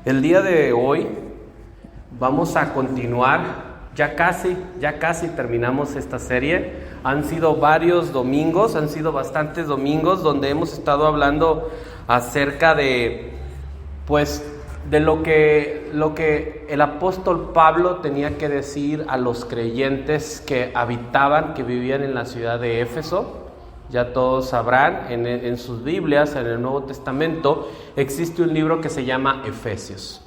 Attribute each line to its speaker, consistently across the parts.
Speaker 1: El día de hoy vamos a continuar, ya casi terminamos esta serie. Han sido varios domingos, han sido bastantes domingos donde hemos estado hablando acerca de lo que el apóstol Pablo tenía que decir a los creyentes que vivían en la ciudad de Éfeso. Ya todos sabrán, en sus Biblias, en el Nuevo Testamento, existe un libro que se llama Efesios.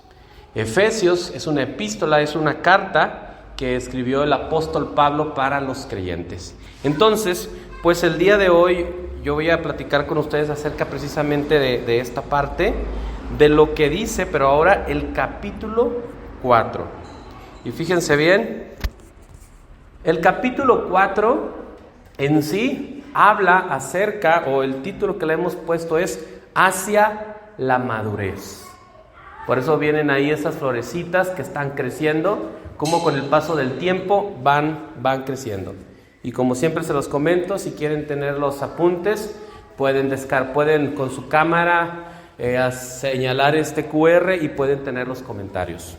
Speaker 1: Efesios es una epístola, es una carta que escribió el apóstol Pablo para los creyentes. Entonces, pues el día de hoy yo voy a platicar con ustedes acerca precisamente de esta parte, de lo que dice, pero ahora el capítulo 4. Y fíjense bien, el capítulo 4 en sí habla acerca, o el título que le hemos puesto es Hacia la madurez. Por eso vienen ahí esas florecitas que están creciendo, como con el paso del tiempo van creciendo. Y como siempre se los comento, si quieren tener los apuntes, pueden con su cámara señalar este QR y pueden tener los comentarios.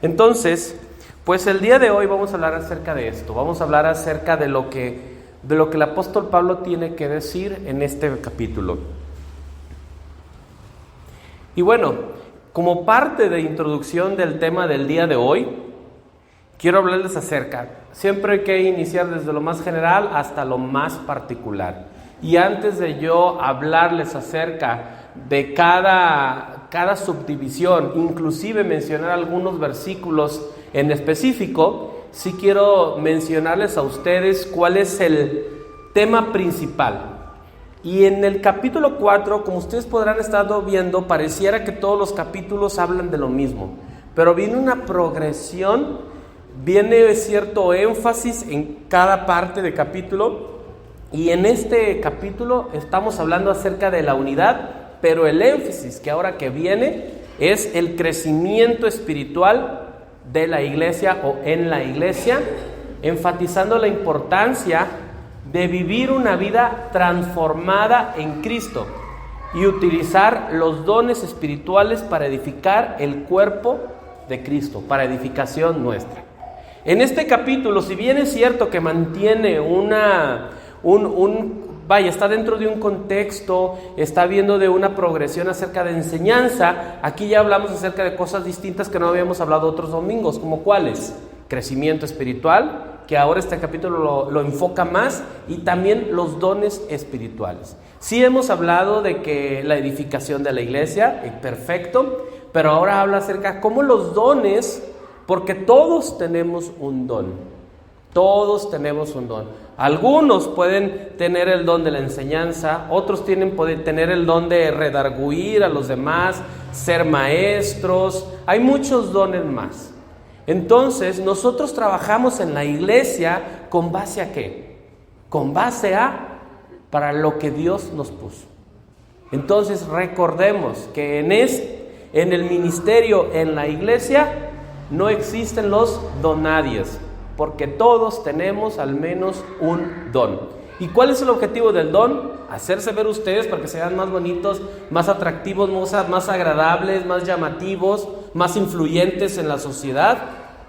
Speaker 1: Entonces, pues el día de hoy vamos a hablar acerca de esto. Vamos a hablar acerca de lo que el apóstol Pablo tiene que decir en este capítulo. Y bueno, como parte de introducción del tema del día de hoy, quiero hablarles acerca. Siempre hay que iniciar desde lo más general hasta lo más particular. Y antes de yo hablarles acerca de cada subdivisión, inclusive mencionar algunos versículos en específico, sí quiero mencionarles a ustedes cuál es el tema principal. Y en el capítulo 4, como ustedes podrán estar viendo, pareciera que todos los capítulos hablan de lo mismo, pero viene una progresión, viene cierto énfasis en cada parte del capítulo. Y en este capítulo estamos hablando acerca de la unidad, pero el énfasis que ahora que viene es el crecimiento espiritual de la iglesia o en la iglesia, enfatizando la importancia de vivir una vida transformada en Cristo y utilizar los dones espirituales para edificar el cuerpo de Cristo, para edificación nuestra. En este capítulo, si bien es cierto que mantiene está dentro de un contexto, está viendo de una progresión acerca de enseñanza, aquí ya hablamos acerca de cosas distintas que no habíamos hablado otros domingos, como cuáles: crecimiento espiritual, que ahora este capítulo lo enfoca más, y también los dones espirituales. Sí hemos hablado de que la edificación de la iglesia, perfecto, pero ahora habla acerca de cómo los dones, porque todos tenemos un don. Todos tenemos un don. Algunos pueden tener el don de la enseñanza, otros pueden tener el don de redarguir a los demás, ser maestros. Hay muchos dones más. Entonces, nosotros trabajamos en la iglesia ¿con base a qué? Con base a para lo que Dios nos puso. Entonces, recordemos que en el ministerio, en la iglesia, no existen los donadies, porque todos tenemos al menos un don. ¿Y cuál es el objetivo del don? Hacerse ver ustedes para que sean más bonitos, más atractivos, más agradables, más llamativos, más influyentes en la sociedad.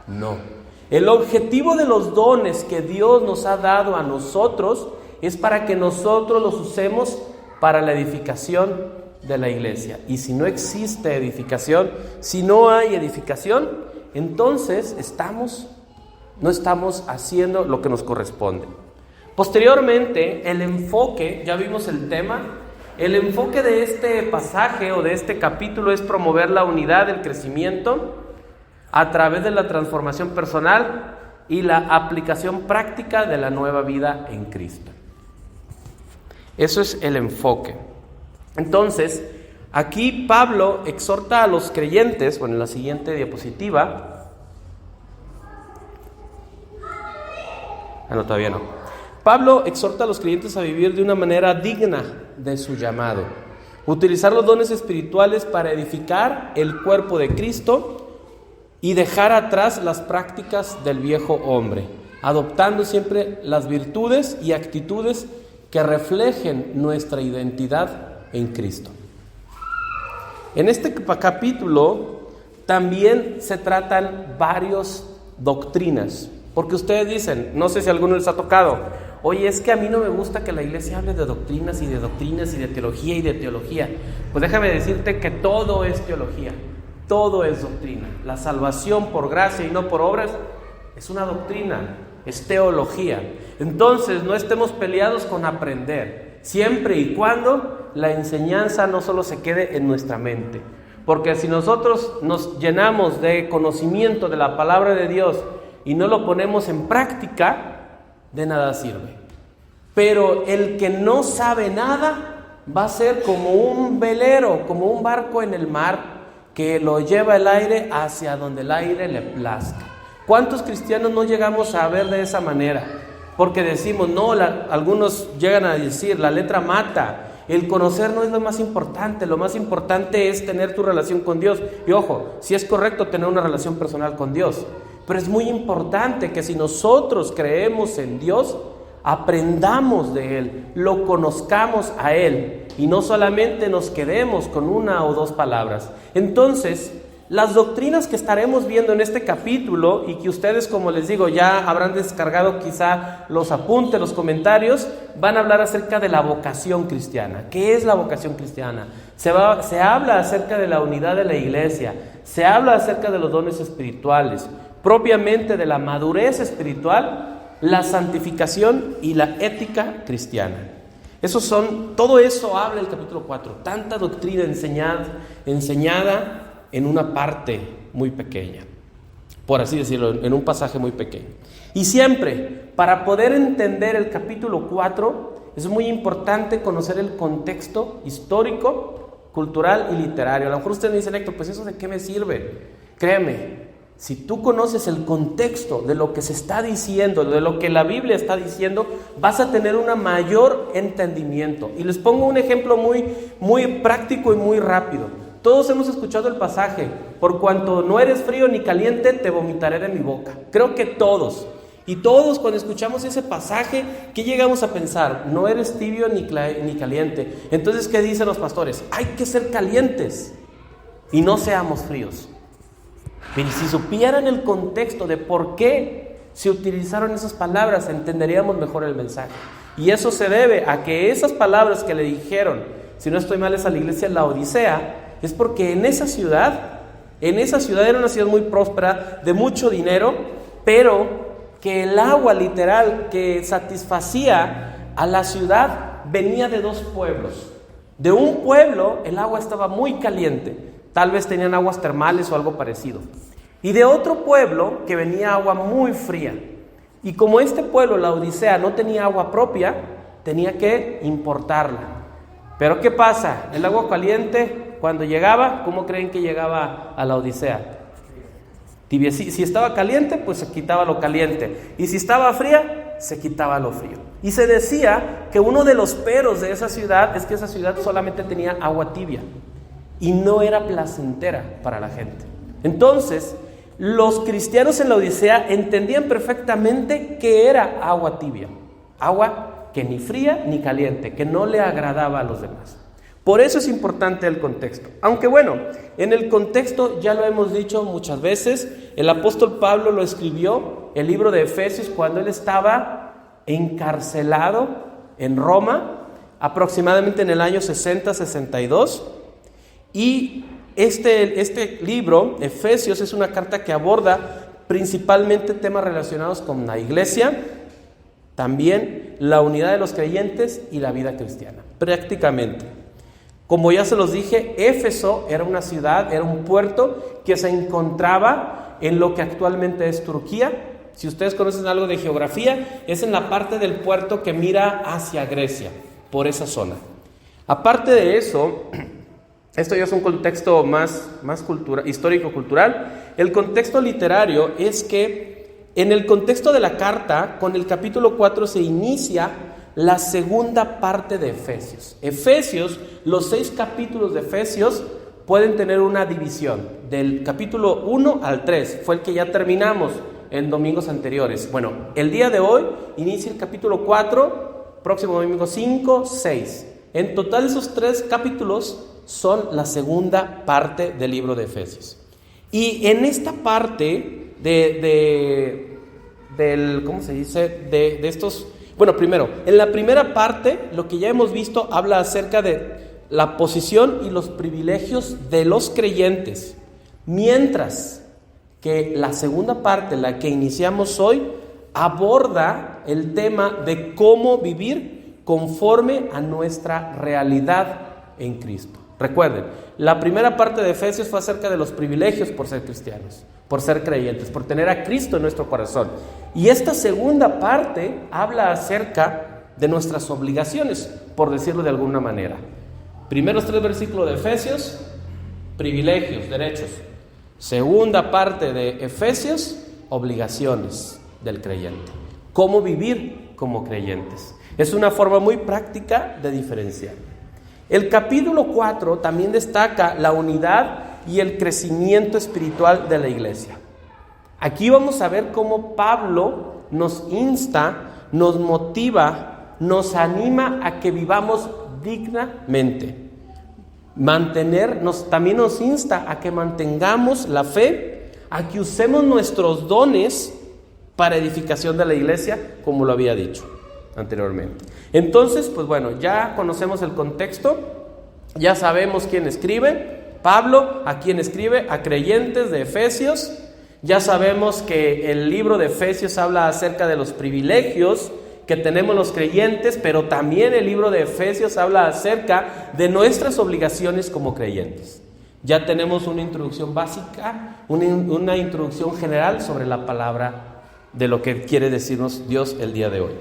Speaker 1: No. El objetivo de los dones que Dios nos ha dado a nosotros es para que nosotros los usemos para la edificación de la iglesia. Y si no existe edificación, si no hay edificación, entonces no estamos haciendo lo que nos corresponde. Posteriormente, el enfoque, ya vimos el tema, el enfoque de este pasaje o de este capítulo es promover la unidad, el crecimiento a través de la transformación personal y la aplicación práctica de la nueva vida en Cristo. Eso es el enfoque. Entonces, aquí Pablo exhorta a los creyentes, en la siguiente diapositiva. No, todavía no. Pablo exhorta a los creyentes a vivir de una manera digna de su llamado, utilizar los dones espirituales para edificar el cuerpo de Cristo y dejar atrás las prácticas del viejo hombre, adoptando siempre las virtudes y actitudes que reflejen nuestra identidad en Cristo. En este capítulo también se tratan varias doctrinas, porque ustedes dicen, no sé si a alguno les ha tocado, oye, es que a mí no me gusta que la iglesia hable de doctrinas y de doctrinas y de teología y de teología. Pues déjame decirte que todo es teología, todo es doctrina. La salvación por gracia y no por obras es una doctrina, es teología. Entonces no estemos peleados con aprender, siempre y cuando la enseñanza no solo se quede en nuestra mente. Porque si nosotros nos llenamos de conocimiento de la palabra de Dios y no lo ponemos en práctica, de nada sirve. Pero el que no sabe nada va a ser como un velero, como un barco en el mar que lo lleva el aire hacia donde el aire le plazca. ¿Cuántos cristianos no llegamos a ver de esa manera? Porque decimos, no, algunos llegan a decir, la letra mata. El conocer no es lo más importante es tener tu relación con Dios. Y ojo, sí es correcto tener una relación personal con Dios, pero es muy importante que si nosotros creemos en Dios, aprendamos de Él, lo conozcamos a Él y no solamente nos quedemos con una o dos palabras. Entonces, las doctrinas que estaremos viendo en este capítulo y que ustedes, como les digo, ya habrán descargado quizá los apuntes, los comentarios, van a hablar acerca de la vocación cristiana. ¿Qué es la vocación cristiana? Se habla acerca de la unidad de la iglesia, se habla acerca de los dones espirituales, propiamente de la madurez espiritual, la santificación y la ética cristiana. Todo eso habla el capítulo 4, tanta doctrina enseñada en una parte muy pequeña, por así decirlo, en un pasaje muy pequeño. Y siempre, para poder entender el capítulo 4, es muy importante conocer el contexto histórico, cultural y literario. A lo mejor usted me dice, Héctor, pues ¿eso de qué me sirve? Créeme, si tú conoces el contexto de lo que se está diciendo, de lo que la Biblia está diciendo, vas a tener un mayor entendimiento. Y les pongo un ejemplo muy práctico y muy rápido. Todos hemos escuchado el pasaje, por cuanto no eres frío ni caliente, te vomitaré de mi boca. Creo que todos, y todos cuando escuchamos ese pasaje, ¿qué llegamos a pensar? No eres tibio ni caliente. Entonces, ¿qué dicen los pastores? Hay que ser calientes y no seamos fríos. Pero si supieran el contexto de por qué se utilizaron esas palabras, entenderíamos mejor el mensaje. Y eso se debe a que esas palabras que le dijeron, si no estoy mal, es a la iglesia en Laodicea, es porque en esa ciudad era una ciudad muy próspera, de mucho dinero, pero que el agua literal que satisfacía a la ciudad venía de dos pueblos. De un pueblo el agua estaba muy caliente, tal vez tenían aguas termales o algo parecido. Y de otro pueblo que venía agua muy fría. Y como este pueblo, la Odisea, no tenía agua propia, tenía que importarla. Pero ¿qué pasa? El agua caliente, cuando llegaba, ¿cómo creen que llegaba a la Odisea? Tibia. Si estaba caliente, pues se quitaba lo caliente. Y si estaba fría, se quitaba lo frío. Y se decía que uno de los peros de esa ciudad es que esa ciudad solamente tenía agua tibia. Y no era placentera para la gente. Entonces, los cristianos en la Odisea entendían perfectamente que era agua tibia. Agua que ni fría ni caliente, que no le agradaba a los demás. Por eso es importante el contexto. Aunque bueno, en el contexto ya lo hemos dicho muchas veces, el apóstol Pablo lo escribió, el libro de Efesios, cuando él estaba encarcelado en Roma, aproximadamente en el año 60-62, y este libro, Efesios, es una carta que aborda principalmente temas relacionados con la iglesia, también la unidad de los creyentes y la vida cristiana, prácticamente. Como ya se los dije, Éfeso era una ciudad, era un puerto que se encontraba en lo que actualmente es Turquía. Si ustedes conocen algo de geografía, es en la parte del puerto que mira hacia Grecia, por esa zona. Aparte de eso, esto ya es un contexto más histórico-cultural. El contexto literario es que en el contexto de la carta, con el capítulo 4 se inicia la segunda parte de Efesios. Efesios, los 6 capítulos de Efesios pueden tener una división. Del capítulo 1 al 3, fue el que ya terminamos en domingos anteriores. Bueno, el día de hoy inicia el capítulo 4, próximo domingo 5, 6. En total esos 3 capítulos son la segunda parte del libro de Efesios. Y en esta parte ¿cómo se dice? De estos, bueno, primero, en la primera parte, lo que ya hemos visto, habla acerca de la posición y los privilegios de los creyentes, mientras que la segunda parte, la que iniciamos hoy, aborda el tema de cómo vivir conforme a nuestra realidad en Cristo. Recuerden, la primera parte de Efesios fue acerca de los privilegios por ser cristianos, por ser creyentes, por tener a Cristo en nuestro corazón. Y esta segunda parte habla acerca de nuestras obligaciones, por decirlo de alguna manera. Primeros 3 versículos de Efesios, privilegios, derechos. Segunda parte de Efesios, obligaciones del creyente. Cómo vivir como creyentes. Es una forma muy práctica de diferenciar. El capítulo 4 también destaca la unidad y el crecimiento espiritual de la iglesia. Aquí vamos a ver cómo Pablo nos insta, nos motiva, nos anima a que vivamos dignamente. También nos insta a que mantengamos la fe, a que usemos nuestros dones para edificación de la iglesia, como lo había dicho anteriormente. Entonces, pues bueno, ya conocemos el contexto, ya sabemos quién escribe, Pablo, a quién escribe, a creyentes de Efesios. Ya sabemos que el libro de Efesios habla acerca de los privilegios que tenemos los creyentes, pero también el libro de Efesios habla acerca de nuestras obligaciones como creyentes. Ya tenemos una introducción básica, una introducción general sobre la palabra de lo que quiere decirnos Dios el día de hoy.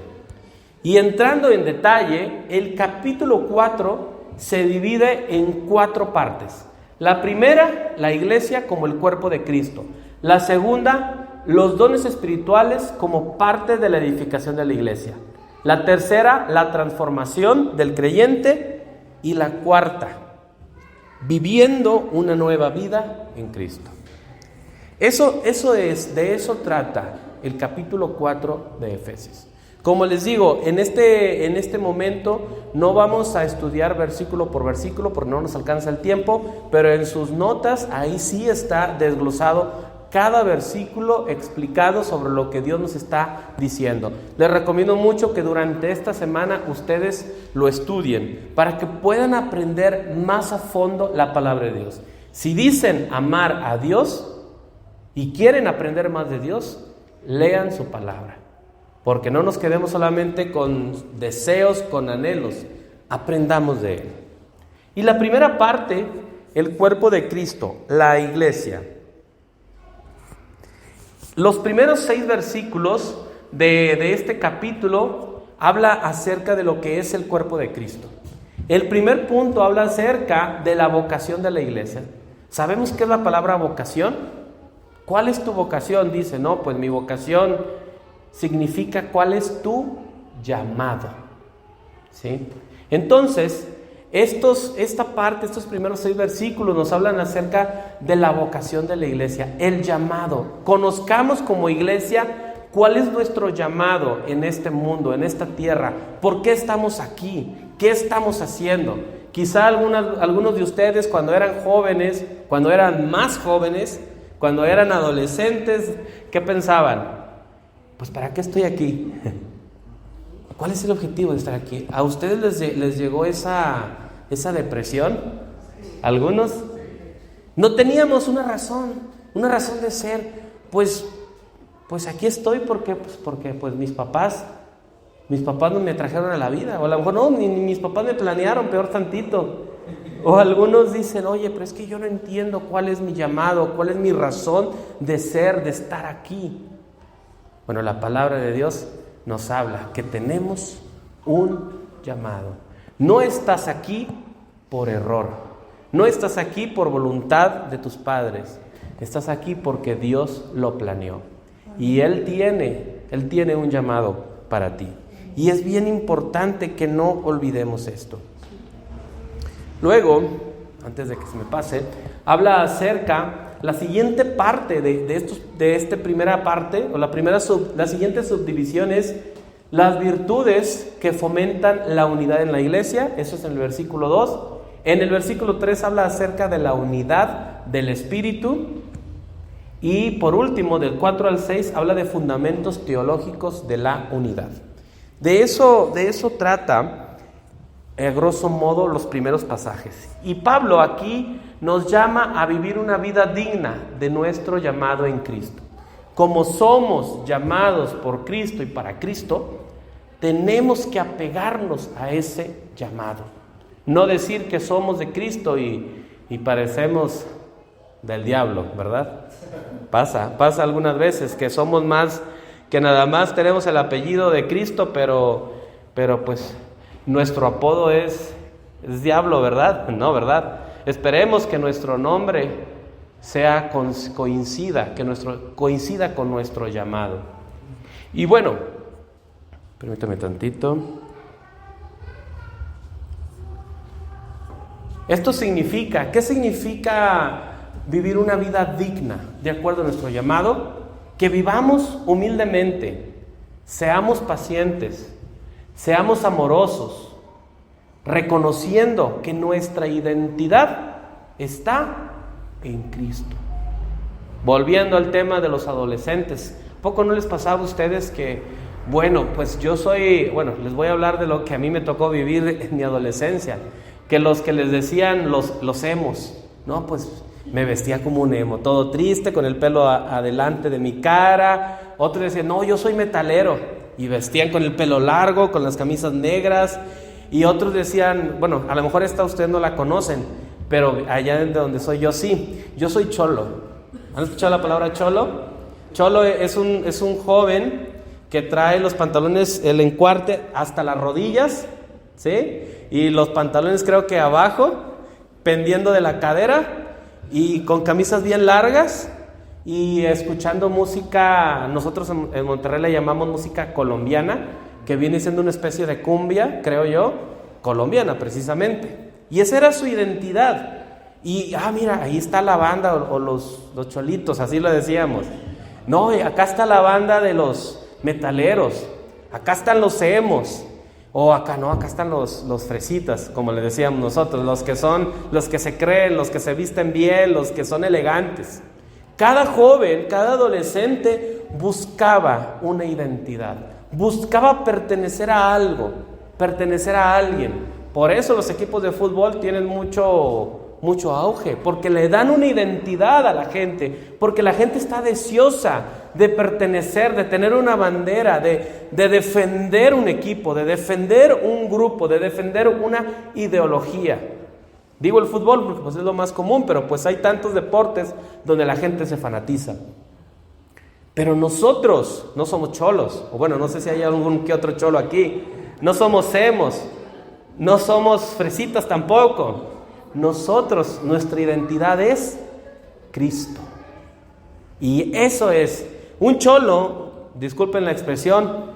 Speaker 1: Y entrando en detalle, el capítulo 4 se divide en 4 partes. La primera, la iglesia como el cuerpo de Cristo. La segunda, los dones espirituales como parte de la edificación de la iglesia. La tercera, la transformación del creyente. Y la cuarta, viviendo una nueva vida en Cristo. De eso trata el capítulo 4 de Efesios. Como les digo, en este momento no vamos a estudiar versículo por versículo porque no nos alcanza el tiempo, pero en sus notas ahí sí está desglosado cada versículo explicado sobre lo que Dios nos está diciendo. Les recomiendo mucho que durante esta semana ustedes lo estudien para que puedan aprender más a fondo la palabra de Dios. Si dicen amar a Dios y quieren aprender más de Dios, lean su palabra. Porque no nos quedemos solamente con deseos, con anhelos, aprendamos de Él. Y la primera parte, el cuerpo de Cristo, la iglesia. Los primeros 6 versículos de este capítulo habla acerca de lo que es el cuerpo de Cristo. El primer punto habla acerca de la vocación de la iglesia. ¿Sabemos qué es la palabra vocación? ¿Cuál es tu vocación? Dice, no, pues mi vocación significa cuál es tu llamado. ¿Sí? Entonces, estos primeros 6 versículos nos hablan acerca de la vocación de la iglesia, el llamado. Conozcamos como iglesia cuál es nuestro llamado en este mundo, en esta tierra. ¿Por qué estamos aquí? ¿Qué estamos haciendo? Quizá algunos de ustedes cuando eran jóvenes, cuando eran más jóvenes, cuando eran adolescentes, ¿qué pensaban? Pues ¿para qué estoy aquí? ¿Cuál es el objetivo de estar aquí? ¿A ustedes les llegó esa depresión? ¿Algunos? No teníamos una razón de ser. Pues aquí estoy porque mis papás no me trajeron a la vida. O a lo mejor no, ni mis papás me planearon, peor tantito. O algunos dicen, oye, pero es que yo no entiendo cuál es mi llamado, cuál es mi razón de ser, de estar aquí. Bueno, la palabra de Dios nos habla que tenemos un llamado. No estás aquí por error. No estás aquí por voluntad de tus padres. Estás aquí porque Dios lo planeó. Y Él tiene un llamado para ti. Y es bien importante que no olvidemos esto. Luego, antes de que se me pase, habla acerca la siguiente parte de esta primera parte, o la siguiente subdivisión es las virtudes que fomentan la unidad en la iglesia. Eso es en el versículo 2. En el versículo 3 habla acerca de la unidad del Espíritu. Y por último, del 4 al 6, habla de fundamentos teológicos de la unidad. De eso trata, a grosso modo, los primeros pasajes. Y Pablo aquí nos llama a vivir una vida digna de nuestro llamado en Cristo. Como somos llamados por Cristo y para Cristo, tenemos que apegarnos a ese llamado. No decir que somos de Cristo y parecemos del diablo, ¿verdad? Pasa algunas veces que somos más, que nada más tenemos el apellido de Cristo, pero pues nuestro apodo es diablo, ¿verdad? No, ¿verdad? Esperemos que nuestro nombre coincida con nuestro llamado. Y bueno, permítame tantito. Esto significa, ¿qué significa vivir una vida digna de acuerdo a nuestro llamado? Que vivamos humildemente, seamos pacientes, seamos amorosos, reconociendo que nuestra identidad está en Cristo. Volviendo al tema de los adolescentes, ¿poco no les pasaba a ustedes que, pues les voy a hablar de lo que a mí me tocó vivir en mi adolescencia, que los que les decían los emos, no, pues me vestía como un emo, todo triste, con el pelo adelante de mi cara. Otros decían, no, yo soy metalero, y vestían con el pelo largo, con las camisas negras. Y otros decían, a lo mejor esta ustedes no la conocen, pero allá de donde soy yo sí, yo soy cholo. ¿Han escuchado la palabra cholo? Cholo es un joven que trae los pantalones, el encuarte hasta las rodillas, ¿sí? Y los pantalones creo que abajo, pendiendo de la cadera, y con camisas bien largas, y escuchando música, nosotros en Monterrey le llamamos música colombiana, que viene siendo una especie de cumbia, creo yo, colombiana precisamente. Y esa era su identidad. Y, mira, ahí está la banda, o los cholitos, así lo decíamos. No, acá está la banda de los metaleros, acá están los emos, o acá están los fresitas, como le decíamos nosotros, los que se creen, los que se visten bien, los que son elegantes. Cada joven, cada adolescente buscaba una identidad, buscaba pertenecer a algo, pertenecer a alguien. Por eso los equipos de fútbol tienen mucho auge, porque le dan una identidad a la gente, porque la gente está deseosa de pertenecer, de tener una bandera, de defender un equipo, de defender un grupo, de defender una ideología. Digo el fútbol porque pues es lo más común, pero pues hay tantos deportes donde la gente se fanatiza. Pero nosotros no somos cholos, o no sé si hay algún que otro cholo aquí, no somos emos, no somos fresitas tampoco. Nosotros, nuestra identidad es Cristo. Y eso es, un cholo, disculpen la expresión,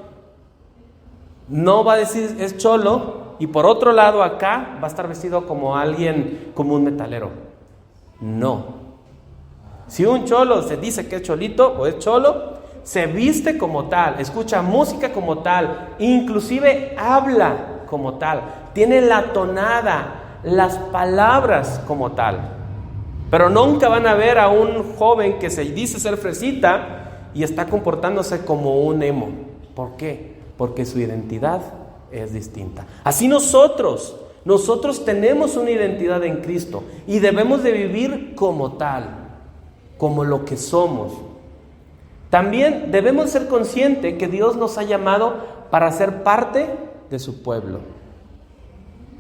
Speaker 1: no va a decir es cholo y por otro lado acá va a estar vestido como alguien, como un metalero. No. Si un cholo se dice que es cholito o es cholo, se viste como tal, escucha música como tal, inclusive habla como tal, tiene la tonada, las palabras como tal. Pero nunca van a ver a un joven que se dice ser fresita y está comportándose como un emo. ¿Por qué? Porque su identidad es distinta. Así nosotros tenemos una identidad en Cristo y debemos de vivir como tal, como lo que somos. También debemos ser conscientes que Dios nos ha llamado para ser parte de su pueblo,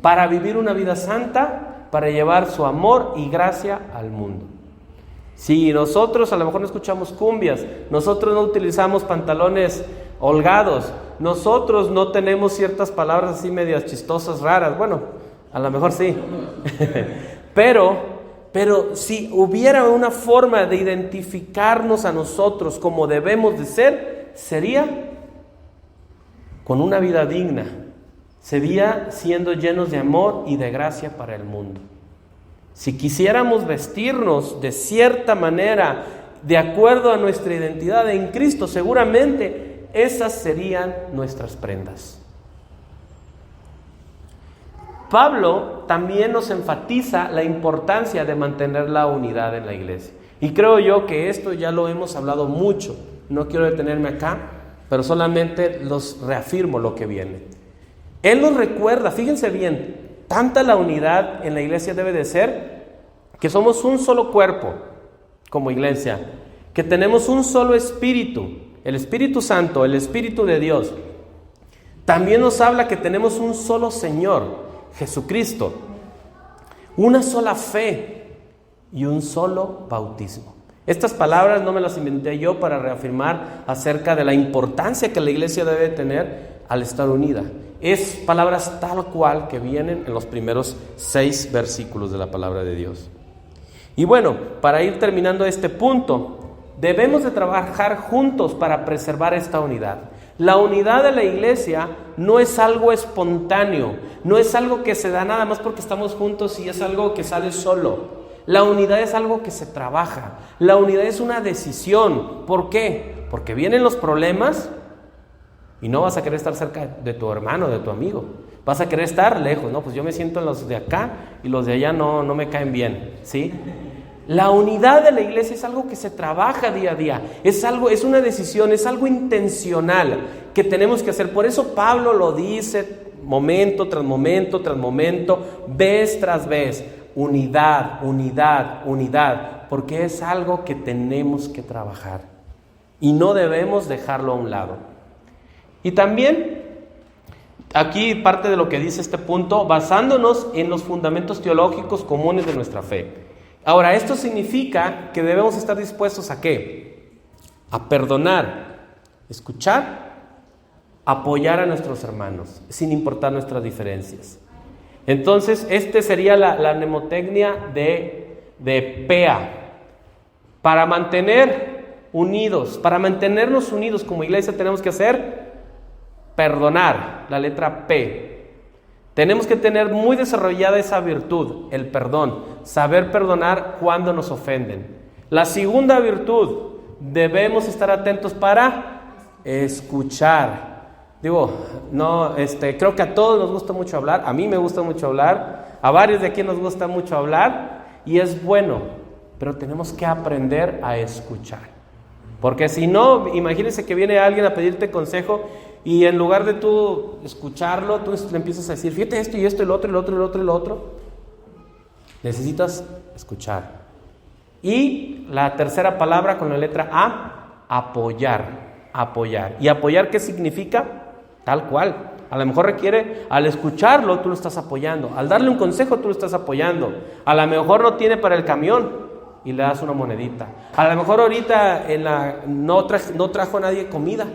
Speaker 1: para vivir una vida santa, para llevar su amor y gracia al mundo. Si nosotros a lo mejor no escuchamos cumbias, nosotros no utilizamos pantalones holgados, nosotros no tenemos ciertas palabras así medias chistosas, raras, a lo mejor sí, pero si hubiera una forma de identificarnos a nosotros como debemos de ser, sería con una vida digna, sería siendo llenos de amor y de gracia para el mundo. Si quisiéramos vestirnos de cierta manera, de acuerdo a nuestra identidad en Cristo, seguramente esas serían nuestras prendas. Pablo también nos enfatiza la importancia de mantener la unidad en la iglesia. Y creo yo que esto ya lo hemos hablado mucho. No quiero detenerme acá, pero solamente los reafirmo lo que viene. Él nos recuerda, fíjense bien, tanta la unidad en la iglesia debe de ser, que somos un solo cuerpo como iglesia, que tenemos un solo espíritu, el Espíritu Santo, el Espíritu de Dios. También nos habla que tenemos un solo Señor, Jesucristo, una sola fe y un solo bautismo. Estas palabras no me las inventé yo para reafirmar acerca de la importancia que la iglesia debe tener al estar unida. Es palabras tal cual que vienen en los primeros 6 versículos de la palabra de Dios. Y bueno, para ir terminando este punto, debemos de trabajar juntos para preservar esta unidad. La unidad de la iglesia no es algo espontáneo, no es algo que se da nada más porque estamos juntos y es algo que sale solo. La unidad es algo que se trabaja, la unidad es una decisión. ¿Por qué? Porque vienen los problemas y no vas a querer estar cerca de tu hermano, de tu amigo. Vas a querer estar lejos, ¿no? Pues yo me siento en los de acá y los de allá no me caen bien, ¿sí? La unidad de la iglesia es algo que se trabaja día a día, es una decisión, es algo intencional que tenemos que hacer. Por eso Pablo lo dice momento tras momento tras momento, vez tras vez, unidad, unidad, unidad, porque es algo que tenemos que trabajar y no debemos dejarlo a un lado. Y también, aquí parte de lo que dice este punto, basándonos en los fundamentos teológicos comunes de nuestra fe. Ahora, esto significa que debemos estar dispuestos ¿a qué? A perdonar, escuchar, apoyar a nuestros hermanos, sin importar nuestras diferencias. Entonces, este sería la mnemotecnia de PEA. Para mantenernos unidos como iglesia tenemos que hacer perdonar, la letra P. Tenemos que tener muy desarrollada esa virtud, el perdón, saber perdonar cuando nos ofenden. La segunda virtud, debemos estar atentos para escuchar. Creo que a todos nos gusta mucho hablar, a mí me gusta mucho hablar, a varios de aquí nos gusta mucho hablar y es bueno, pero tenemos que aprender a escuchar. Porque si no, imagínense que viene alguien a pedirte consejo y en lugar de tú escucharlo, tú le empiezas a decir, fíjate esto y esto, el otro, el otro, el otro, el otro. Necesitas escuchar. Y la tercera palabra con la letra A, apoyar. Apoyar. ¿Y apoyar qué significa? Tal cual. A lo mejor requiere, al escucharlo, tú lo estás apoyando. Al darle un consejo, tú lo estás apoyando. A lo mejor no tiene para el camión y le das una monedita. A lo mejor ahorita no trajo a nadie comida.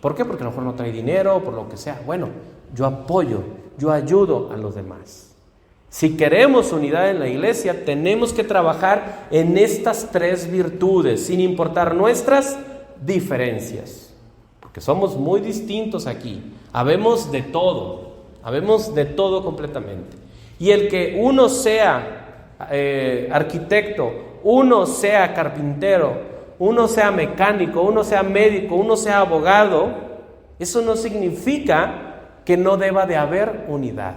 Speaker 1: ¿Por qué? Porque a lo mejor no trae dinero, por lo que sea. Bueno, yo apoyo, yo ayudo a los demás. Si queremos unidad en la iglesia, tenemos que trabajar en estas 3 virtudes, sin importar nuestras diferencias. Porque somos muy distintos aquí. Habemos de todo completamente. Y el que uno sea arquitecto, uno sea carpintero, uno sea mecánico, uno sea médico, uno sea abogado, eso no significa que no deba de haber unidad.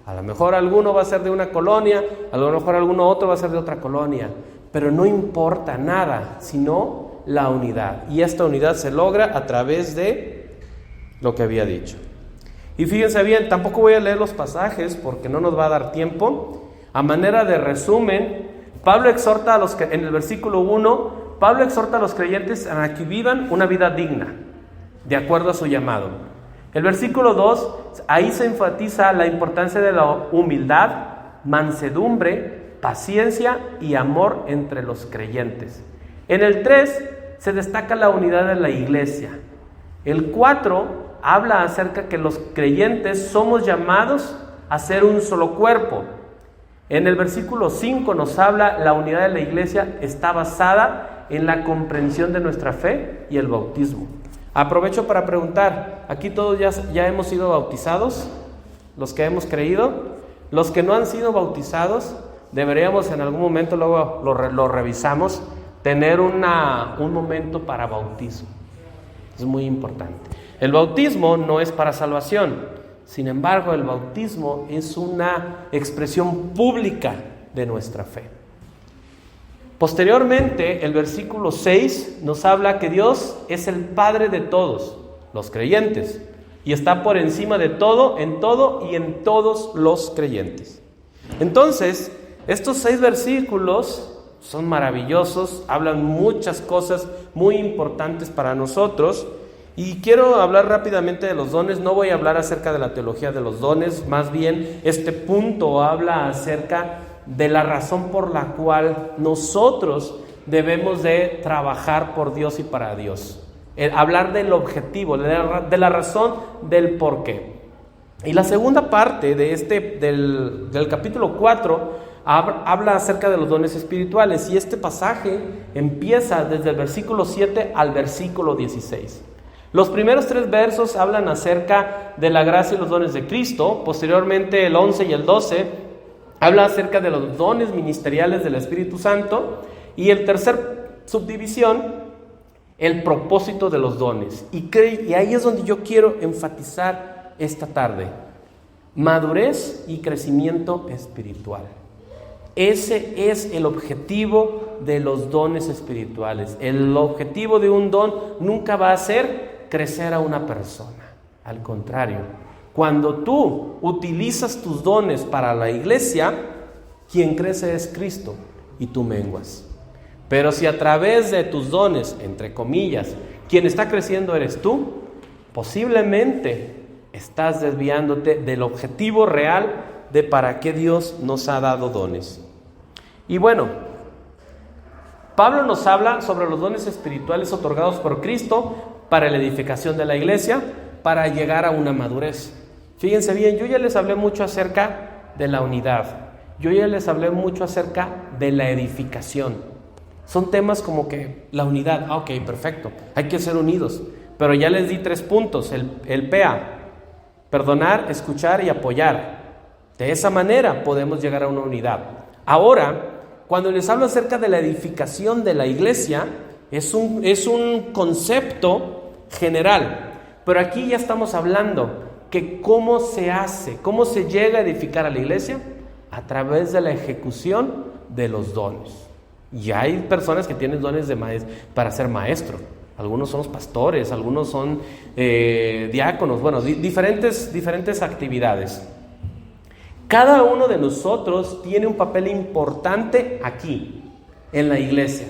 Speaker 1: A lo mejor alguno va a ser de una colonia, a lo mejor alguno otro va a ser de otra colonia, pero no importa nada, sino la unidad. Y esta unidad se logra a través de lo que había dicho. Y fíjense bien, tampoco voy a leer los pasajes porque no nos va a dar tiempo. A manera de resumen, Pablo exhorta en el versículo 1, Pablo exhorta a los creyentes a que vivan una vida digna, de acuerdo a su llamado. El versículo 2, ahí se enfatiza la importancia de la humildad, mansedumbre, paciencia y amor entre los creyentes. En el 3 se destaca la unidad de la iglesia. El 4 habla acerca que los creyentes somos llamados a ser un solo cuerpo. En el versículo 5 nos habla la unidad de la iglesia está basada en la comprensión de nuestra fe y el bautismo. Aprovecho para preguntar, ¿aquí todos ya hemos sido bautizados? Los que hemos creído, los que no han sido bautizados, deberíamos en algún momento, luego lo revisamos, tener un momento para bautismo. Es muy importante. El bautismo no es para salvación, Sin embargo, el bautismo es una expresión pública de nuestra fe. Posteriormente, el versículo 6 nos habla que Dios es el Padre de todos los creyentes y está por encima de todo, en todo y en todos los creyentes. Entonces, estos 6 versículos son maravillosos, hablan muchas cosas muy importantes para nosotros. Y quiero hablar rápidamente de los dones. No voy a hablar acerca de la teología de los dones, más bien este punto habla acerca de la razón por la cual nosotros debemos de trabajar por Dios y para Dios. Hablar del objetivo, de la razón del por qué. Y la segunda parte de del capítulo 4 habla acerca de los dones espirituales, y este pasaje empieza desde el versículo 7 al versículo 16. Los primeros 3 versos hablan acerca de la gracia y los dones de Cristo. Posteriormente el 11 y el 12 habla acerca de los dones ministeriales del Espíritu Santo. Y el tercer subdivisión, el propósito de los dones. Y ahí es donde yo quiero enfatizar esta tarde: madurez y crecimiento espiritual. Ese es el objetivo de los dones espirituales. El objetivo de un don nunca va a ser crecer a una persona. Al contrario, cuando tú utilizas tus dones para la iglesia, quien crece es Cristo y tú menguas. Pero si a través de tus dones, entre comillas, quien está creciendo eres tú, posiblemente estás desviándote del objetivo real de para qué Dios nos ha dado dones. Y bueno, Pablo nos habla sobre los dones espirituales otorgados por Cristo para la edificación de la iglesia, para llegar a una madurez. Fíjense bien, yo ya les hablé mucho acerca de la unidad, yo ya les hablé mucho acerca de la edificación. Son temas como que la unidad, ok, perfecto, hay que ser unidos, pero ya les di 3 puntos, el PA, perdonar, escuchar y apoyar. De esa manera podemos llegar a una unidad. Ahora, cuando les hablo acerca de la edificación de la iglesia, es un concepto general, pero aquí ya estamos hablando que cómo se hace, cómo se llega a edificar a la iglesia, a través de la ejecución de los dones. Y hay personas que tienen dones para ser maestro. Algunos son los pastores, algunos son diáconos, bueno, diferentes actividades. Cada uno de nosotros tiene un papel importante aquí, en la iglesia.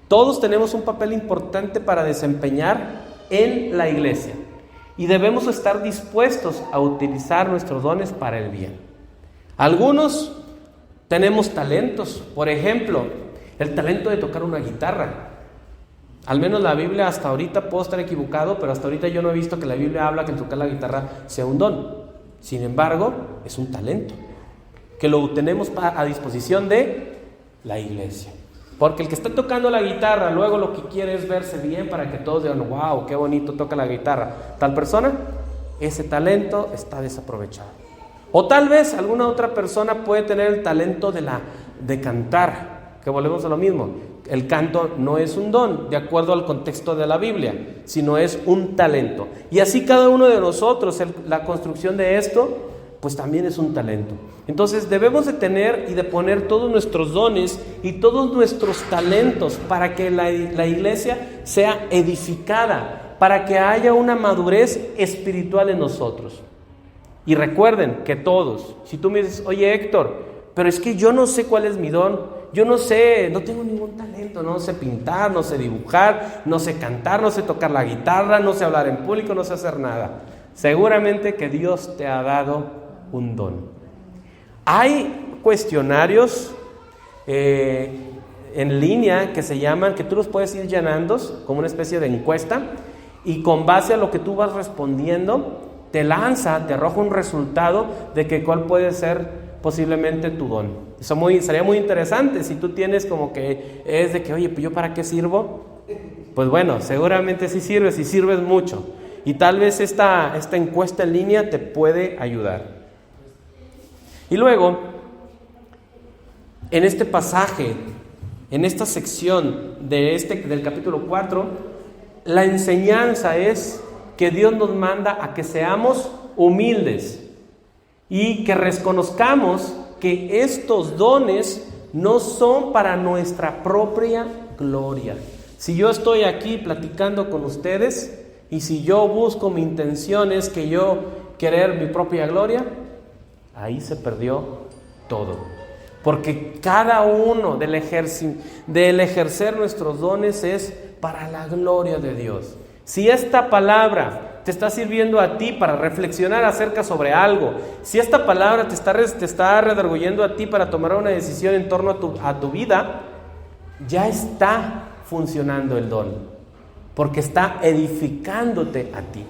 Speaker 1: Todos tenemos un papel importante para desempeñar en la iglesia. Y debemos estar dispuestos a utilizar nuestros dones para el bien. Algunos tenemos talentos. Por ejemplo, el talento de tocar una guitarra. Al menos la Biblia hasta ahorita, puedo estar equivocado, pero hasta ahorita yo no he visto que la Biblia habla que el tocar la guitarra sea un don. Sin embargo, es un talento que lo tenemos a disposición de la iglesia. Porque el que está tocando la guitarra, luego lo que quiere es verse bien para que todos digan, wow, qué bonito toca la guitarra tal persona. Ese talento está desaprovechado. O tal vez alguna otra persona puede tener el talento de cantar, que volvemos a lo mismo. El canto no es un don, de acuerdo al contexto de la Biblia, sino es un talento. Y así cada uno de nosotros, la construcción de esto, pues también es un talento. Entonces debemos de tener y de poner todos nuestros dones y todos nuestros talentos para que la iglesia sea edificada, para que haya una madurez espiritual en nosotros. Y recuerden que todos, si tú me dices, oye Héctor, pero es que yo no sé cuál es mi don, yo no sé, no tengo ningún talento, no sé pintar, no sé dibujar, no sé cantar, no sé tocar la guitarra, no sé hablar en público, no sé hacer nada. Seguramente que Dios te ha dado un don. Hay cuestionarios en línea que se llaman, que tú los puedes ir llenando como una especie de encuesta, y con base a lo que tú vas respondiendo, te arroja un resultado de que cuál puede ser posiblemente tu don. Eso sería muy interesante. Si tú tienes como que es de que, oye, pues yo para qué sirvo, pues bueno, seguramente sí sirves y sirves mucho. Y tal vez esta encuesta en línea te puede ayudar. Y luego, en este pasaje, en esta sección del capítulo 4, la enseñanza es que Dios nos manda a que seamos humildes y que reconozcamos que estos dones no son para nuestra propia gloria. Si yo estoy aquí platicando con ustedes y si yo busco mi intención es que yo querer mi propia gloria, ahí se perdió todo. Porque cada uno del ejercer nuestros dones es para la gloria de Dios. Si esta palabra te está sirviendo a ti para reflexionar acerca sobre algo, si esta palabra te está redarguyendo a ti para tomar una decisión en torno a tu vida, ya está funcionando el don, porque está edificándote a ti.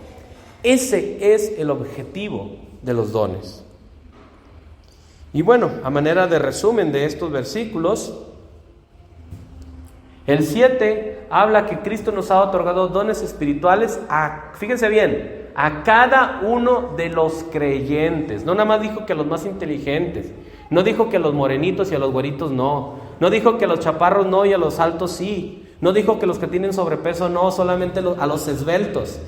Speaker 1: Ese es el objetivo de los dones. Y bueno, a manera de resumen de estos versículos, el 7 habla que Cristo nos ha otorgado dones espirituales fíjense bien, a cada uno de los creyentes. No nada más dijo que a los más inteligentes, no dijo que a los morenitos y a los güeritos no dijo que a los chaparros no y a los altos sí, no dijo que los que tienen sobrepeso no, solamente a los esbeltos.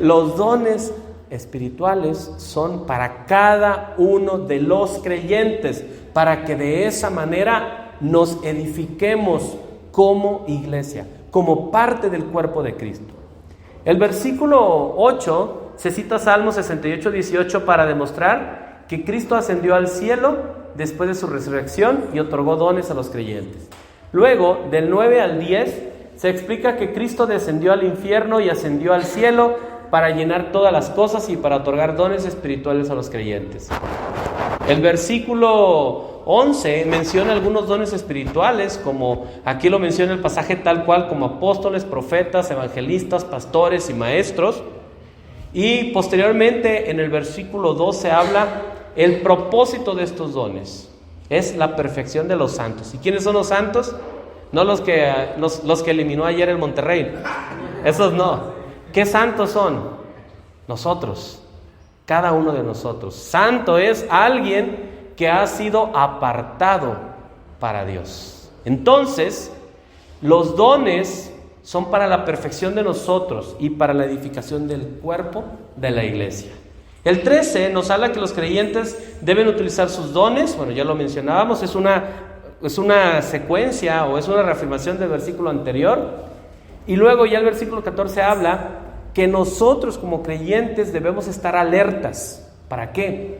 Speaker 1: Los dones espirituales son para cada uno de los creyentes, para que de esa manera nos edifiquemos como iglesia, como parte del cuerpo de Cristo. El versículo 8 se cita Salmo 68, 18 para demostrar que Cristo ascendió al cielo después de su resurrección y otorgó dones a los creyentes. Luego, del 9 al 10, se explica que Cristo descendió al infierno y ascendió al cielo para llenar todas las cosas y para otorgar dones espirituales a los creyentes. El versículo 11 menciona algunos dones espirituales, como aquí lo menciona el pasaje tal cual, como apóstoles, profetas, evangelistas, pastores y maestros. Y posteriormente en el versículo 12 habla el propósito de estos dones. Es la perfección de los santos. ¿Y quiénes son los santos? No los que eliminó ayer el Monterrey. Esos no. ¿Qué santos son? Nosotros, cada uno de nosotros. Santo es alguien que ha sido apartado para Dios. Entonces, los dones son para la perfección de nosotros y para la edificación del cuerpo de la iglesia. El 13 nos habla que los creyentes deben utilizar sus dones. Bueno, ya lo mencionábamos, es una secuencia o es una reafirmación del versículo anterior. Y luego ya el versículo 14 habla que nosotros como creyentes debemos estar alertas. ¿Para qué?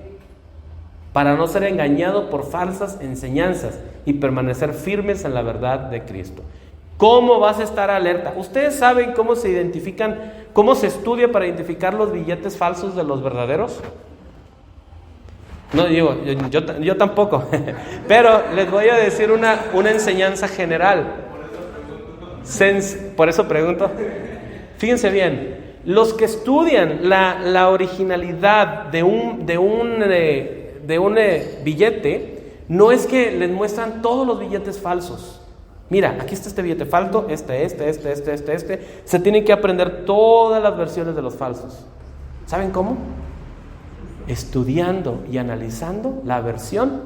Speaker 1: Para no ser engañados por falsas enseñanzas y permanecer firmes en la verdad de Cristo. ¿Cómo vas a estar alerta? ¿Ustedes saben cómo se identifican, cómo se estudia para identificar los billetes falsos de los verdaderos? No digo, yo tampoco, pero les voy a decir una enseñanza general. Por eso pregunto. Fíjense bien, los que estudian la originalidad de un billete, no es que les muestran todos los billetes falsos. Mira, aquí está este billete falso, se tienen que aprender todas las versiones de los falsos. ¿Saben cómo? Estudiando y analizando la versión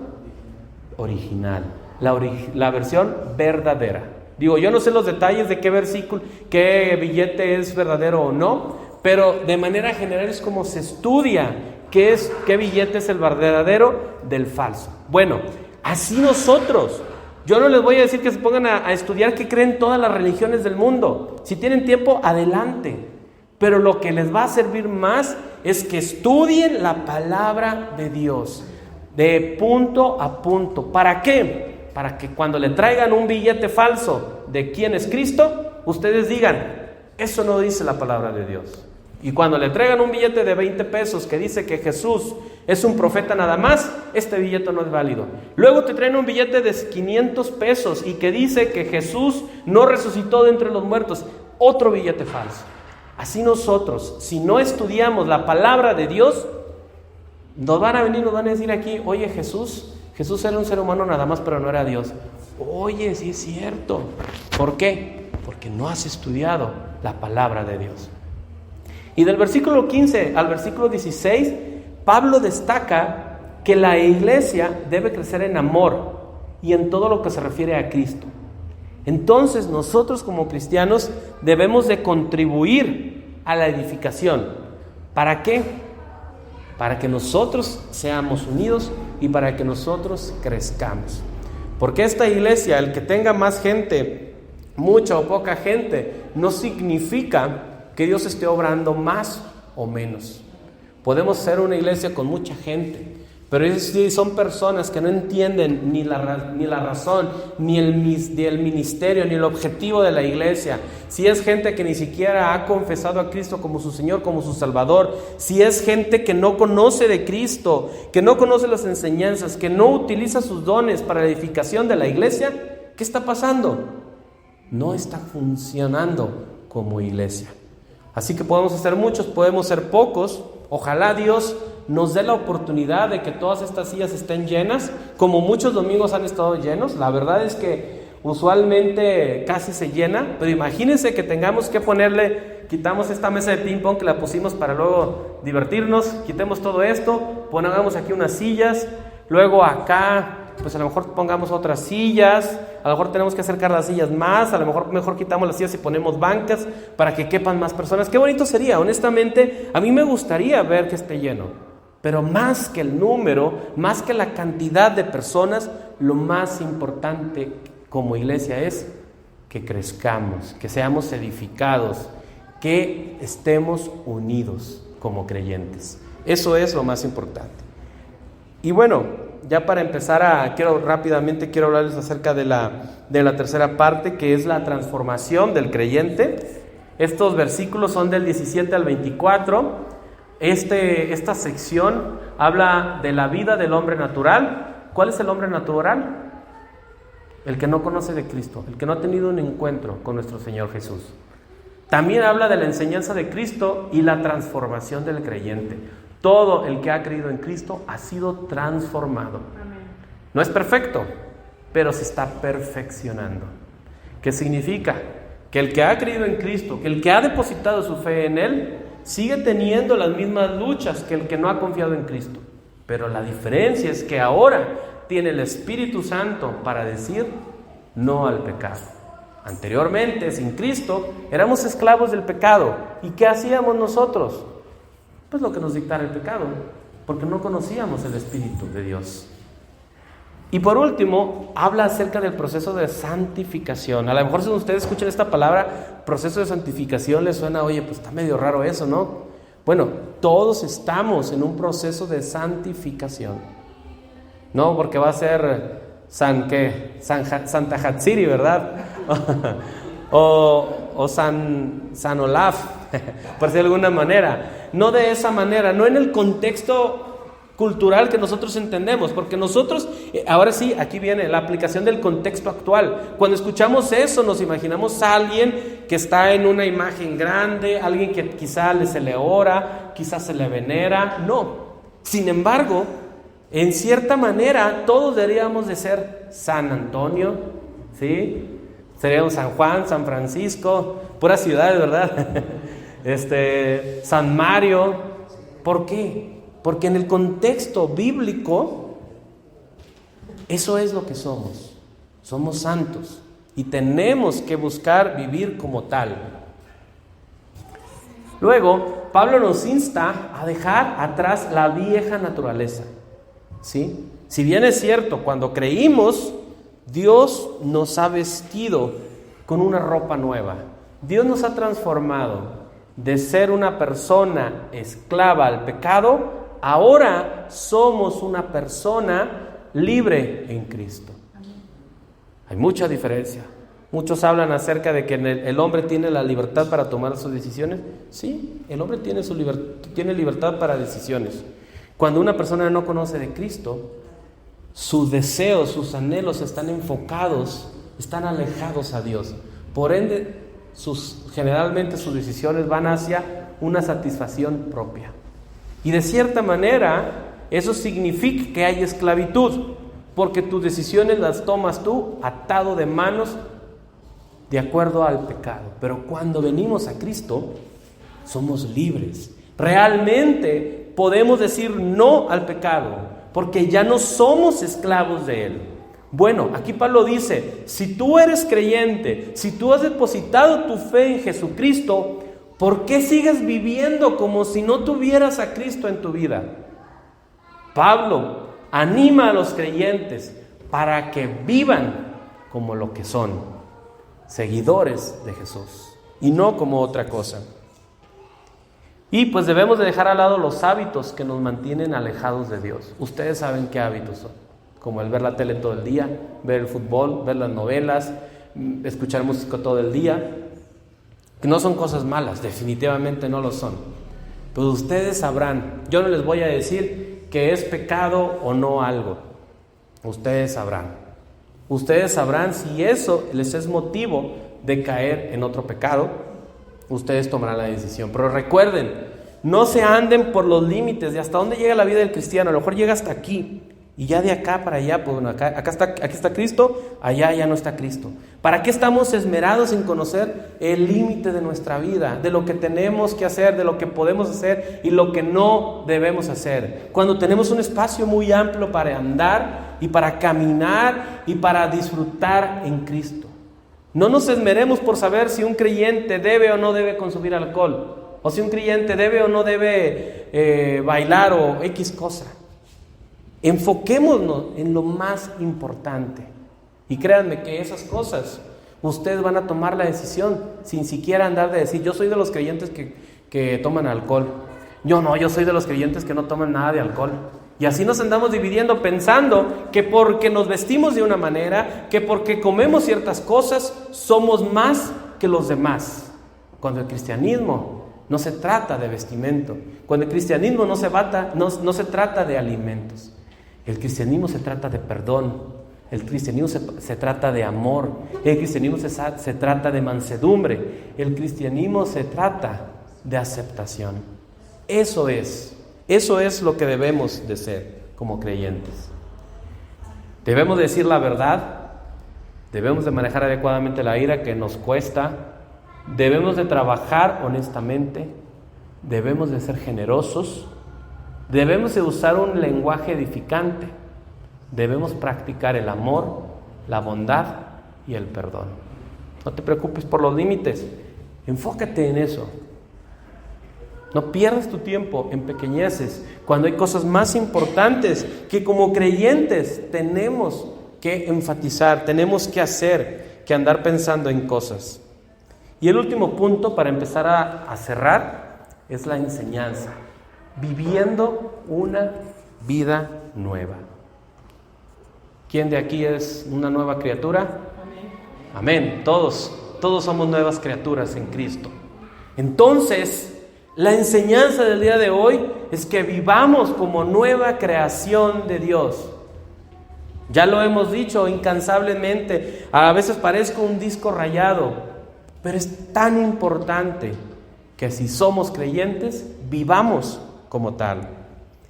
Speaker 1: original, la versión verdadera. Digo, yo no sé los detalles de qué versículo, qué billete es verdadero o no, pero de manera general es como se estudia qué billete es el verdadero del falso. Bueno, así nosotros. Yo no les voy a decir que se pongan a estudiar qué creen todas las religiones del mundo. Si tienen tiempo, adelante. Pero lo que les va a servir más es que estudien la palabra de Dios, de punto a punto. ¿Para qué? Para que cuando le traigan un billete falso de quién es Cristo, ustedes digan, eso no dice la palabra de Dios. Y cuando le traigan un billete de 20 pesos que dice que Jesús es un profeta nada más, este billete no es válido. Luego te traen un billete de 500 pesos y que dice que Jesús no resucitó de entre los muertos, otro billete falso. Así nosotros, si no estudiamos la palabra de Dios, nos van a decir aquí, oye, Jesús era un ser humano nada más, pero no era Dios. Oye, sí es cierto. ¿Por qué? Porque no has estudiado la palabra de Dios. Y del versículo 15 al versículo 16, Pablo destaca que la iglesia debe crecer en amor y en todo lo que se refiere a Cristo. Entonces nosotros como cristianos debemos de contribuir a la edificación. ¿Para qué? para que nosotros seamos unidos y para que nosotros crezcamos. Porque esta iglesia, el que tenga más gente, mucha o poca gente, no significa que Dios esté obrando más o menos. Podemos ser una iglesia con mucha gente, pero son personas que no entienden ni la razón, ni el ministerio, ni el objetivo de la iglesia. Si es gente que ni siquiera ha confesado a Cristo como su Señor, como su Salvador, si es gente que no conoce de Cristo, que no conoce las enseñanzas, que no utiliza sus dones para la edificación de la iglesia, ¿qué está pasando? No está funcionando como iglesia. Así que podemos ser muchos, podemos ser pocos. Ojalá Dios nos dé la oportunidad de que todas estas sillas estén llenas, como muchos domingos han estado llenos. La verdad es que usualmente casi se llena, pero imagínense que tengamos que quitamos esta mesa de ping pong que la pusimos para luego divertirnos, quitemos todo esto, pongamos aquí unas sillas, luego acá pues a lo mejor pongamos otras sillas, a lo mejor tenemos que acercar las sillas más, a lo mejor quitamos las sillas y ponemos bancas para que quepan más personas. Qué bonito sería, honestamente, a mí me gustaría ver que esté lleno, pero más que el número, más que la cantidad de personas, lo más importante como iglesia es que crezcamos, que seamos edificados, que estemos unidos como creyentes. Eso es lo más importante. Y bueno, ya para empezar quiero hablarles acerca de la tercera parte, que es la transformación del creyente. Estos versículos son del 17 al 24. Esta sección habla de la vida del hombre natural. ¿Cuál es el hombre natural? El que no conoce de Cristo, el que no ha tenido un encuentro con nuestro Señor Jesús. También habla de la enseñanza de Cristo y la transformación del creyente. Todo el que ha creído en Cristo ha sido transformado. Amén. No es perfecto, pero se está perfeccionando. ¿Qué significa? Que el que ha creído en Cristo, que el que ha depositado su fe en Él, sigue teniendo las mismas luchas que el que no ha confiado en Cristo. Pero la diferencia es que ahora tiene el Espíritu Santo para decir no al pecado. Anteriormente, sin Cristo, éramos esclavos del pecado. ¿Y qué hacíamos nosotros? Pues lo que nos dictara el pecado, porque no conocíamos el Espíritu de Dios. Y por último, habla acerca del proceso de santificación. A lo mejor si ustedes escuchan esta palabra, proceso de santificación, les suena, oye, pues está medio raro eso, ¿no? Bueno, todos estamos en un proceso de santificación. No, porque va a ser Santa Hatsiri, ¿verdad? o San Olaf, por decirlo de alguna manera. No de esa manera, no en el contexto cultural que nosotros entendemos, porque nosotros, ahora sí, aquí viene la aplicación del contexto actual. Cuando escuchamos eso, nos imaginamos a alguien que está en una imagen grande, alguien que quizá se le ora, quizás se le venera. No, sin embargo, en cierta manera, todos deberíamos de ser San Antonio, ¿sí? Seríamos San Juan, San Francisco, puras ciudades, ¿verdad? San Mario. ¿Por qué? Porque en el contexto bíblico, eso es lo que somos. Somos santos y tenemos que buscar vivir como tal. Luego, Pablo nos insta a dejar atrás la vieja naturaleza, ¿sí? Si bien es cierto, cuando creímos, Dios nos ha vestido con una ropa nueva. Dios nos ha transformado de ser una persona esclava al pecado. Ahora somos una persona libre en Cristo. Hay mucha diferencia. Muchos hablan acerca de que el hombre tiene la libertad para tomar sus decisiones. Sí, el hombre tiene libertad para decisiones. Cuando una persona no conoce de Cristo, sus deseos, sus anhelos están enfocados, están alejados a Dios. Por ende, generalmente sus decisiones van hacia una satisfacción propia. Y de cierta manera, eso significa que hay esclavitud, porque tus decisiones las tomas tú atado de manos de acuerdo al pecado. Pero cuando venimos a Cristo, somos libres. Realmente podemos decir no al pecado, porque ya no somos esclavos de él. Bueno, aquí Pablo dice, si tú eres creyente, si tú has depositado tu fe en Jesucristo, ¿por qué sigues viviendo como si no tuvieras a Cristo en tu vida? Pablo anima a los creyentes para que vivan como lo que son, seguidores de Jesús, y no como otra cosa. Y pues debemos de dejar al lado los hábitos que nos mantienen alejados de Dios. Ustedes saben qué hábitos son, como el ver la tele todo el día, ver el fútbol, ver las novelas, escuchar música todo el día, que no son cosas malas, definitivamente no lo son. Pero ustedes sabrán, yo no les voy a decir que es pecado o no algo, ustedes sabrán. Ustedes sabrán si eso les es motivo de caer en otro pecado. Ustedes tomarán la decisión. Pero recuerden, no se anden por los límites de hasta dónde llega la vida del cristiano. A lo mejor llega hasta aquí, y ya de acá para allá, pues bueno, aquí está Cristo, allá ya no está Cristo. ¿Para qué estamos esmerados en conocer el límite de nuestra vida, de lo que tenemos que hacer, de lo que podemos hacer y lo que no debemos hacer? Cuando tenemos un espacio muy amplio para andar y para caminar y para disfrutar en Cristo. No nos esmeremos por saber si un creyente debe o no debe consumir alcohol, o si un creyente debe o no debe bailar o X cosa. Enfoquémonos en lo más importante. Y créanme que esas cosas ustedes van a tomar la decisión sin siquiera andar de decir, yo soy de los creyentes que toman alcohol. Yo soy de los creyentes que no toman nada de alcohol. Y así nos andamos dividiendo pensando que porque nos vestimos de una manera, que porque comemos ciertas cosas, somos más que los demás. Cuando el cristianismo no se trata de vestimento, cuando el cristianismo no se trata de alimentos. El cristianismo se trata de perdón, el cristianismo se trata de amor, el cristianismo se trata de mansedumbre, el cristianismo se trata de aceptación. Eso es lo que debemos de ser como creyentes. Debemos decir la verdad, debemos de manejar adecuadamente la ira que nos cuesta, debemos de trabajar honestamente, debemos de ser generosos, debemos de usar un lenguaje edificante, debemos practicar el amor, la bondad y el perdón. No te preocupes por los límites, enfócate en eso. No pierdas tu tiempo en pequeñeces, cuando hay cosas más importantes que como creyentes tenemos que enfatizar, tenemos que hacer, que andar pensando en cosas. Y el último punto para empezar a cerrar es la enseñanza, viviendo una vida nueva. ¿Quién de aquí es una nueva criatura? Amén. Todos somos nuevas criaturas en Cristo. Entonces, la enseñanza del día de hoy es que vivamos como nueva creación de Dios. Ya lo hemos dicho incansablemente, a veces parezco un disco rayado, pero es tan importante que si somos creyentes, vivamos como tal.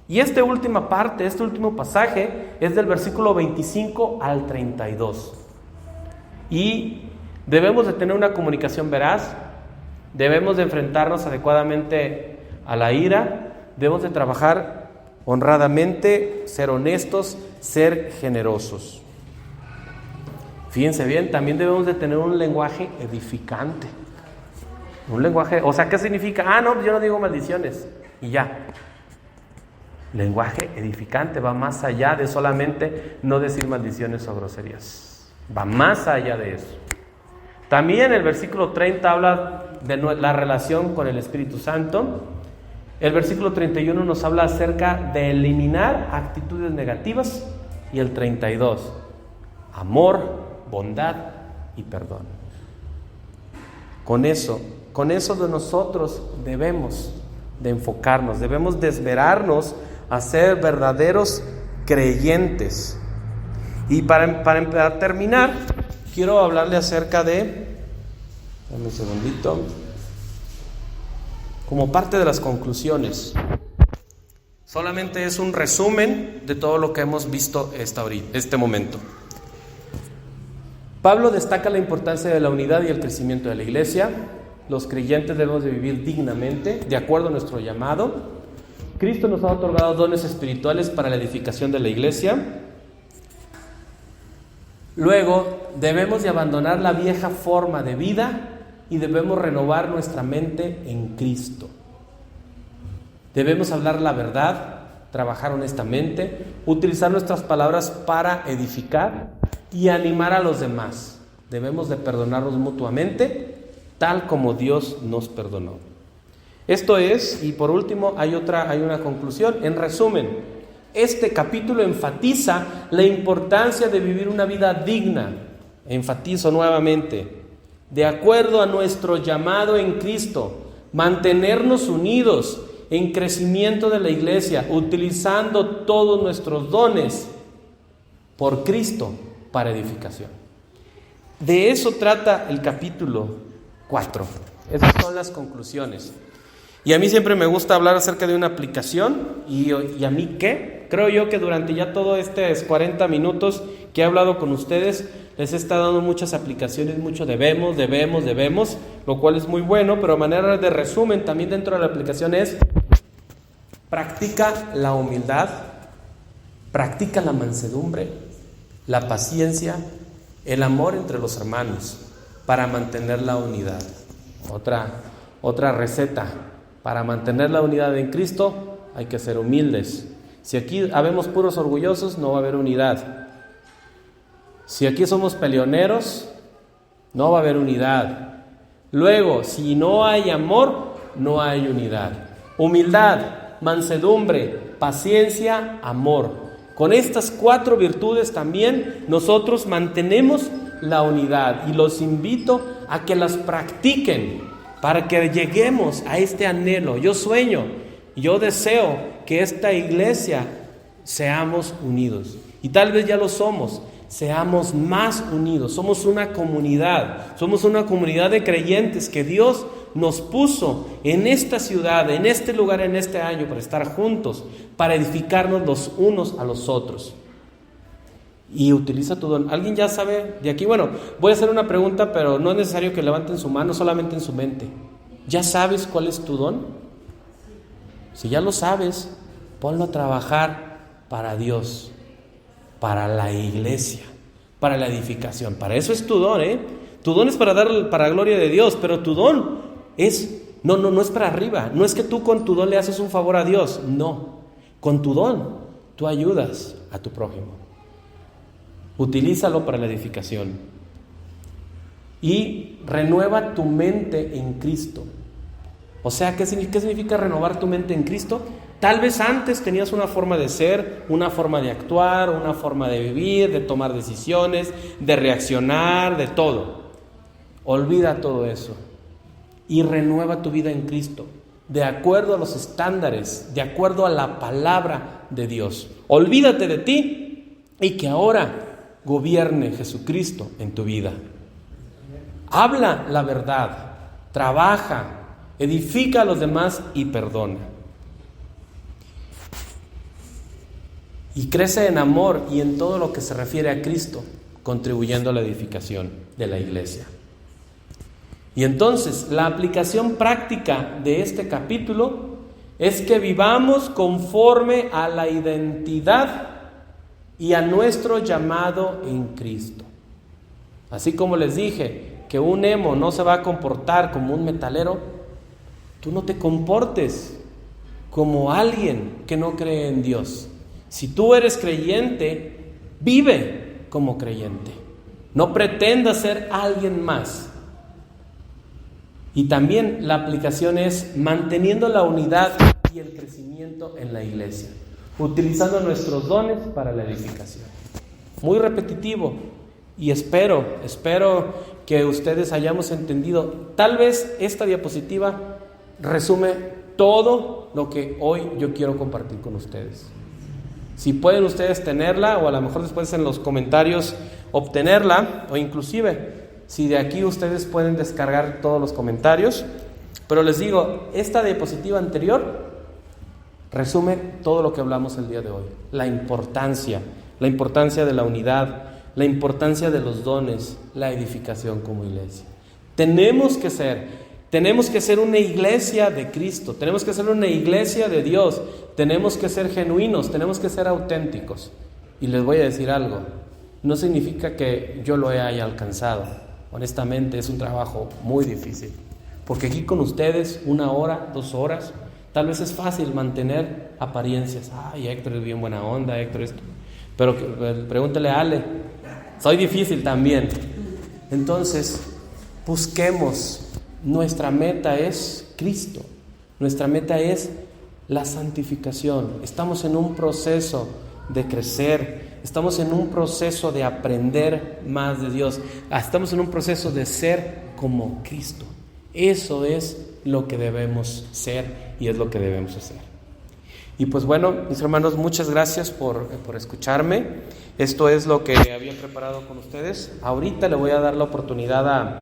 Speaker 1: Y esta última parte, este último pasaje, es del versículo 25 al 32. Y debemos de tener una comunicación veraz, debemos de enfrentarnos adecuadamente a la ira, debemos de trabajar honradamente, ser honestos, ser generosos. Fíjense bien, también debemos de tener un lenguaje edificante. Un lenguaje, o sea, ¿qué significa? Yo no digo maldiciones y ya. Lenguaje edificante va más allá de solamente no decir maldiciones o groserías. Va más allá de eso. También el versículo 30 habla de la relación con el Espíritu Santo. El versículo 31 nos habla acerca de eliminar actitudes negativas. Y el 32, amor, bondad y perdón. Con eso de nosotros debemos de enfocarnos, debemos de esmerarnos a ser verdaderos creyentes. Y para terminar, quiero hablarle acerca de, dame un segundito, como parte de las conclusiones. Solamente es un resumen de todo lo que hemos visto este momento. Pablo destaca la importancia de la unidad y el crecimiento de la iglesia. Los creyentes debemos de vivir dignamente, de acuerdo a nuestro llamado. Cristo nos ha otorgado dones espirituales para la edificación de la iglesia. Luego, debemos de abandonar la vieja forma de vida y debemos renovar nuestra mente en Cristo. Debemos hablar la verdad, trabajar honestamente, utilizar nuestras palabras para edificar y animar a los demás. Debemos de perdonarnos mutuamente, tal como Dios nos perdonó. Esto es, y por último hay una conclusión. En resumen, este capítulo enfatiza la importancia de vivir una vida digna. Enfatizo nuevamente, de acuerdo a nuestro llamado en Cristo, mantenernos unidos en crecimiento de la iglesia, utilizando todos nuestros dones por Cristo para edificación. De eso trata el capítulo 4. Esas son las conclusiones. Y a mí siempre me gusta hablar acerca de una aplicación. ¿Y a mí qué? Creo yo que durante ya todos estos 40 minutos que he hablado con ustedes, les he estado dando muchas aplicaciones, mucho debemos, lo cual es muy bueno, pero a manera de resumen también dentro de la aplicación es: practica la humildad, practica la mansedumbre, la paciencia, el amor entre los hermanos, para mantener la unidad. Otra receta: para mantener la unidad en Cristo hay que ser humildes. Si aquí habemos puros orgullosos, no va a haber unidad. Si aquí somos peleoneros, no va a haber unidad. Luego, si no hay amor, no hay unidad. Humildad, mansedumbre, paciencia, amor. Con estas 4 virtudes también nosotros mantenemos la unidad, y los invito a que las practiquen para que lleguemos a este anhelo. Yo sueño, yo deseo que esta iglesia seamos unidos, y tal vez ya lo somos. Seamos más unidos, somos una comunidad de creyentes que Dios nos puso en esta ciudad, en este lugar, en este año, para estar juntos, para edificarnos los unos a los otros. Y utiliza tu don. ¿Alguien ya sabe de aquí? Bueno, voy a hacer una pregunta, pero no es necesario que levanten su mano, solamente en su mente. ¿Ya sabes cuál es tu don? Si ya lo sabes, ponlo a trabajar para Dios, para la iglesia, para la edificación. Para eso es tu don, ¿eh? Tu don es para la gloria de Dios, pero tu don no es para arriba. No es que tú con tu don le haces un favor a Dios. No, con tu don tú ayudas a tu prójimo. Utilízalo para la edificación. Y renueva tu mente en Cristo. O sea, ¿qué significa renovar tu mente en Cristo? Tal vez antes tenías una forma de ser, una forma de actuar, una forma de vivir, de tomar decisiones, de reaccionar, de todo. Olvida todo eso y renueva tu vida en Cristo, de acuerdo a los estándares, de acuerdo a la palabra de Dios. Olvídate de ti y que ahora gobierne Jesucristo en tu vida. Habla la verdad, trabaja, edifica a los demás y perdona. Y crece en amor y en todo lo que se refiere a Cristo, contribuyendo a la edificación de la iglesia. Y entonces, la aplicación práctica de este capítulo es que vivamos conforme a la identidad y a nuestro llamado en Cristo. Así como les dije que un emo no se va a comportar como un metalero, tú no te comportes como alguien que no cree en Dios. Si tú eres creyente, vive como creyente. No pretendas ser alguien más. Y también la aplicación es manteniendo la unidad y el crecimiento en la iglesia, utilizando nuestros dones para la edificación. Muy repetitivo, y espero que ustedes hayamos entendido. Tal vez esta diapositiva resume todo lo que hoy yo quiero compartir con ustedes. Si pueden ustedes tenerla, o a lo mejor después en los comentarios obtenerla, o inclusive si de aquí ustedes pueden descargar todos los comentarios. Pero les digo, esta diapositiva anterior resume todo lo que hablamos el día de hoy. La importancia de la unidad, la importancia de los dones, la edificación como iglesia. Tenemos que ser una iglesia de Cristo, tenemos que ser una iglesia de Dios, tenemos que ser genuinos, tenemos que ser auténticos. Y les voy a decir algo, no significa que yo lo haya alcanzado. Honestamente es un trabajo muy difícil, porque aquí con ustedes 1 hora, 2 horas, Tal vez es fácil mantener apariencias. Ay, Héctor es bien buena onda, Héctor esto. Pero pregúntele a Ale. Soy difícil también. Entonces, busquemos. Nuestra meta es Cristo. Nuestra meta es la santificación. Estamos en un proceso de crecer. Estamos en un proceso de aprender más de Dios. Estamos en un proceso de ser como Cristo. Eso es lo que debemos ser y es lo que debemos hacer. Y pues bueno, mis hermanos, muchas gracias por escucharme. Esto es lo que había preparado con ustedes. Ahorita le voy a dar la oportunidad a